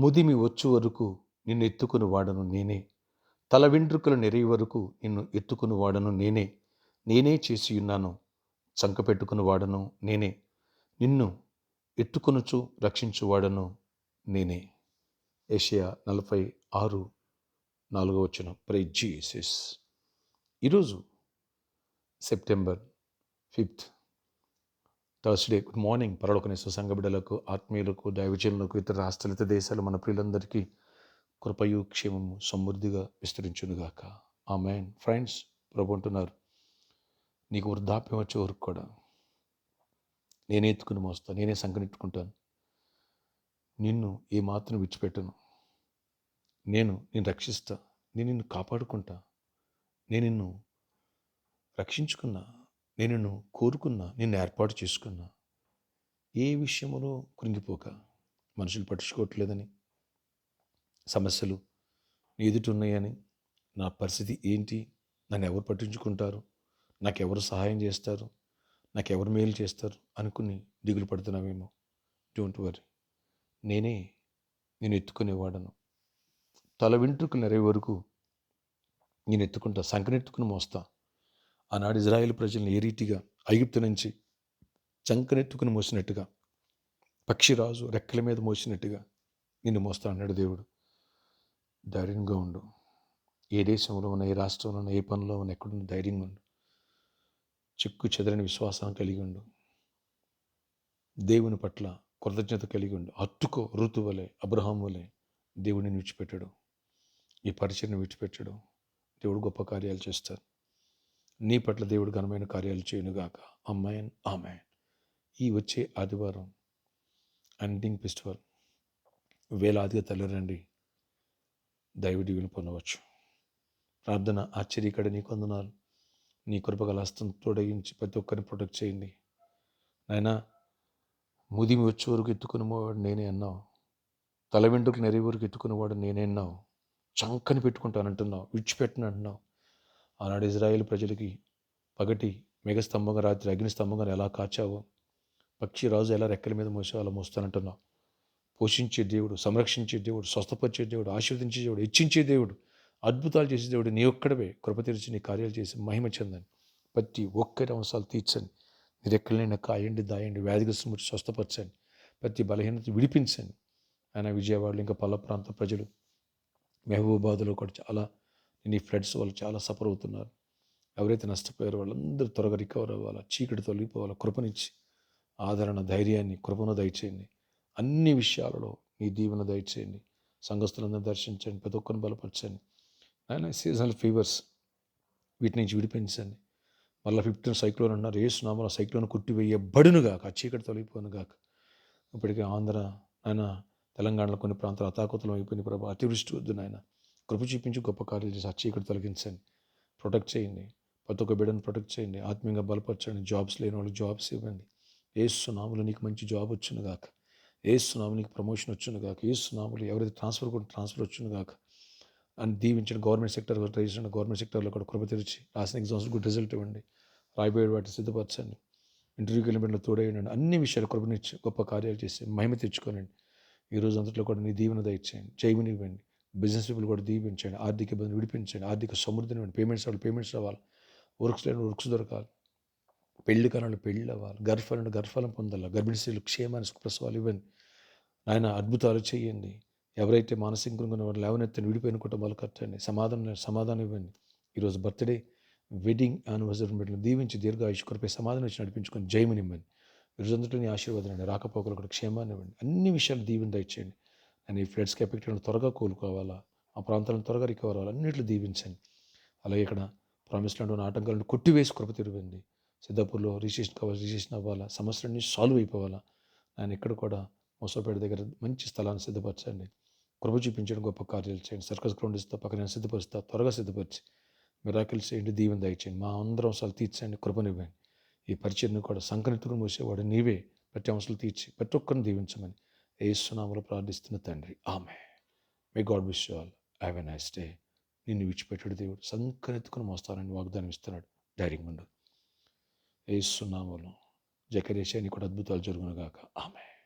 ముదిమి వచ్చు వరకు నిన్ను ఎత్తుకుని వాడను నేనే. తల వెంట్రుకలు నెరిగి వరకు నిన్ను ఎత్తుకుని వాడను నేనే. నేనే చేసియున్నాను, చంకపెట్టుకుని వాడను నేనే. నిన్ను ఎత్తుకొనుచు రక్షించువాడను నేనే. యెషయా 46:4 ప్రైజ్ జీసస్. ఈరోజు సెప్టెంబర్ 5 థర్స్డే. Good morning. పరలోకనేశ్వర సంఘ బిడ్డలకు, ఆత్మీయులకు, దైవజనులకు, ఇతర రాష్ట్రాలు, ఇతర దేశాలు, మన ప్రియులందరికీ కృపయు క్షేమము సమృద్ధిగా విస్తరించునుగాక. ఆమేన్. ఫ్రెండ్స్, ప్రభు అంటున్నారు, నీకు వృద్ధాప్యం వచ్చే వరకు కూడా నేనే ఎత్తుకుని మోస్తా, నేనే సంకనెట్టుకుంటాను, నిన్ను ఏ మాత్రం విడిచిపెట్టను, నేను రక్షిస్తా, నేను నిన్ను కాపాడుకుంటా, నేను నిన్ను రక్షించుకున్నా, నేను నిన్ను కోరుకున్నా, నిన్ను ఏర్పాటు చేసుకున్నా. ఏ విషయంలో కృంగిపోక, మనుషులు పట్టించుకోవట్లేదని, సమస్యలు నీ ఎదుట ఉన్నాయని, నా పరిస్థితి ఏంటి, నన్ను ఎవరు పట్టించుకుంటారు, నాకెవరు సహాయం చేస్తారు, నాకెవరు మేలు చేస్తారు అనుకుని దిగులు పడుతున్నావేమో. డోంట్ వరీ, నేనే నేను ఎత్తుకునేవాడను. తల వెంట్రుకలు నెరవే వరకు నేను ఎత్తుకుంటా, సంకనెత్తుకుని మోస్తా. ఆనాడు ఇజ్రాయేల్ ప్రజలను ఏ రీతిగా ఐగుప్తు నుంచి చంకనెత్తుకుని మోసినట్టుగా, పక్షిరాజు రెక్కల మీద మోసినట్టుగా నిన్ను మోస్తా అన్నాడు దేవుడు. ధైర్యంగా ఉండు. ఏ దేశంలో ఉన్న, ఏ రాష్ట్రంలో ఉన్న, ఏ పనిలో ఉన్న, ఎక్కడున్న ధైర్యంగా ఉండు. చిక్కు చెదరని విశ్వాసం కలిగి ఉండు. దేవుని పట్ల కృతజ్ఞత కలిగి ఉండు. హత్తుకో. ఋతు వలె, అబ్రహాం వలె దేవుడిని విడిచిపెట్టడు, ఈ పరిచయను విడిచిపెట్టడు. దేవుడు గొప్ప కార్యాలు చేస్తారు. నీ పట్ల దేవుడు ఘనమైన కార్యాలు చేయనుగాక. ఆమేన్, ఆమేన్. ఈ వచ్చే ఆదివారం ఎండింగ్ ఫెస్టివల్ వేలాదిగా తల్లిరండి దైవ దీవెన పొందవచ్చు. ప్రార్థన ఆశ్చర్యకడ నీకు వందనాలు. నీ కృపగల హస్తం తోడగించి ప్రతి ఒక్కరిని ప్రొటెక్ట్ చేయండి నాయనా. ముదిమి వచ్చే వరకు ఎత్తుకునేవాడు నేనే అన్నావు, తల వెంట్రుకలు నెరవే వరకు ఎత్తుకునేవాడు నేనే అన్నావు, చంకని పెట్టుకుంటానంటున్నావు, విడిచిపెట్టను అంటున్నావు. ఆనాడు ఇజ్రాయేల్ ప్రజలకి పగటి మేఘస్తంభంగా, రాత్రి అగ్నిస్తంభంగా ఎలా కాచావో, పక్షిరాజు ఎలా రెక్కల మీద మోసావో అలా మోస్తానంటున్నావు. పోషించే దేవుడు, సంరక్షించే దేవుడు, స్వస్థపరిచే దేవుడు, ఆశీర్వదించే దేవుడు, హెచ్చించే దేవుడు, అద్భుతాలు చేసే దేవుడు నీ ఒక్కడవే. కృప తెరిచి నీ కార్యాలు చేసి మహిమ చెందని, ప్రతి ఒక్కరి అవసరాలు తీర్చండి. నీ రెక్కలైనా కాయండి, దాయండి, వ్యాధిగ్రస్తులను ముట్టి స్వస్థపరచండి, ప్రతి బలహీనత విడిపించండి. ఆయన విజయవాడలో ఇంకా పల్ల ప్రాంత ప్రజలు, మహబూబాబాద్లో కూడా చాలా నీ ఫ్లడ్స్ వాళ్ళు చాలా సఫర్ అవుతున్నారు. ఎవరైతే నష్టపోయారో వాళ్ళందరూ త్వరగా రికవర్ అవ్వాలా, చీకటి తొలగిపోవాలా. కృపనిచ్చి ఆదరణ, ధైర్యాన్ని, కృపను దయచేయండి. అన్ని విషయాలలో నీ దీవెన దయచేయండి. సంఘస్థులందరూ దర్శించండి, ప్రతి ఒక్కరిని బలపరచండి. ఆయన సీజనల్ ఫీవర్స్ వీటి నుంచి విడిపించండి. మళ్ళీ 15 సైక్లోన్ అన్నారు. యేసునామములో సైక్లోన్ కొట్టివేయబడునుగాక, ఆ చీకటి తొలగిపోనుగాక. ఇప్పటికే ఆంధ్ర, ఆయన తెలంగాణలో కొన్ని ప్రాంతాలు అతాకుతలం అయిపోయిన ప్రభావ, అతివృష్టి వద్దు నాయన. కృప చూపించి గొప్ప కార్యాలు చేసి ఆ చీకటి తొలగించండి. ప్రొటెక్ట్ చేయండి, ప్రతి ఒక్క బిడ్డను ప్రొటెక్ట్ చేయండి, ఆత్మీయంగా బలపరచండి. జాబ్స్ లేని వాళ్ళకి జాబ్స్ ఇవ్వండి. యేసునామములో నీకు మంచి జాబ్ వచ్చునుగాక. యేసునామములో నీకు ప్రమోషన్ వచ్చునుగాక. యేసునామములో ఎవరైతే ట్రాన్స్ఫర్ కూడా ట్రాన్స్ఫర్ వచ్చునుగాక అని దీవించండి. గవర్నమెంట్ సెక్టర్ రిజిస్టర్ గవర్నమెంట్ సెక్టర్లో కూడా కృప తెరిచి రాసిన ఎగ్జామ్స్ గుడ్ రిజల్ట్ ఇవ్వండి. రాయబోయే వాటిని సిద్ధపరచండి. ఇంటర్వ్యూకి వెళ్ళిన బిడ్డలు తోడేయండి. అన్ని విషయాలు కృపనిచ్చి గొప్ప కార్యాలు చేసి మహిమ తెచ్చుకోనండి. ఈ రోజు అంతట్లో కూడా నీ దీవెన దయచేయండి, జయముని ఇవ్వండి. బిజినెస్ పీపుల్ కూడా దీవించండి, ఆర్థిక ఇబ్బందులు విడిపించండి, ఆర్థిక సమృద్ధిని ఇవ్వండి. పేమెంట్స్ రావాలి, వర్క్స్ లేని వర్క్స్ దొరకాలి, పెళ్లి కాలంలో పెళ్ళి అవ్వాలి, గర్భఫలం గర్భఫలం పొందాలి, గర్భిణీ స్త్రీలు క్షేమాన్ని సుప్రసవాలు ఇవ్వండి. నాయన అద్భుతాలు చేయండి. ఎవరైతే మానసికంగా ఉన్న వారు లేవనెత్తని విడిపోయిన కుటుంబాలు కట్టండి. సమాధానం ఇవ్వండి. ఈరోజు బర్త్డే, వెడ్డింగ్ యానివర్సరీ బిడ్డలు దీవించి దీర్ఘాయుష్ కృపై సమాధానం వచ్చి నడిపించుకొని జయముని ఇవ్వండి. ఈరోజు అందరిలో నీ ఆశీర్వాదం అండి. రాకపోకలు కూడా క్షేమాన్ని ఇవ్వండి. అన్ని విషయాలు దీవెన దయచేయండి. నేను ఈ ఫ్లడ్స్కి ఎఫెక్ట్ అయిన త్వరగా కోలుకోవాలా, ఆ ప్రాంతాలను త్వరగా రికవర్ అవ్వాలి, అన్నింటిలో దీవించండి. అలాగే ఇక్కడ ప్రామిస్ ల్యాండ్ ఉన్న ఆటంకాలను కొట్టివేసి కృప తిరిగింది. సిద్ధాపూర్లో రిజిస్ట్రేషన్ కావాలి, రిజిస్ట్రేషన్ అవ్వాలా, సమస్యలన్నీ సాల్వ్ అయిపోవాలా. ఆయన ఇక్కడ కూడా మోసపేట దగ్గర మంచి స్థలాన్ని సిద్ధపరచండి. కృప చూపించండి, గొప్ప కార్యాలు చేయండి. సర్కస్ గ్రౌండ్ ఇస్తా, పక్కన సిద్ధపరుస్తా, త్వరగా సిద్ధపరిచి మిరాకిల్స్ చేయండి, దీవెన దయచేయండి. మా అందరం అవసరాలు తీర్చండి, కృపనివ్వండి. ఈ పరిచయను కూడా సంకనెత్తుకుని మూసేవాడు నీవే. ప్రతి అవసరాలు తీర్చి ప్రతి ఒక్కరిని దీవించమని యేసు నామములో ప్రార్థిస్తున్న తండ్రి, ఆమేన్. May God wish you all have a nice day. నిన్ను విడిచిపెట్టాడు దేవుడు, సంకనెత్తుకుని మోస్తానని వాగ్దానం ఇస్తున్నాడు. ధైర్యంగా ఉండు. యేసు నామములో జకరియా నీకు కూడా అద్భుతాలు జరుగునుగాక. ఆమేన్.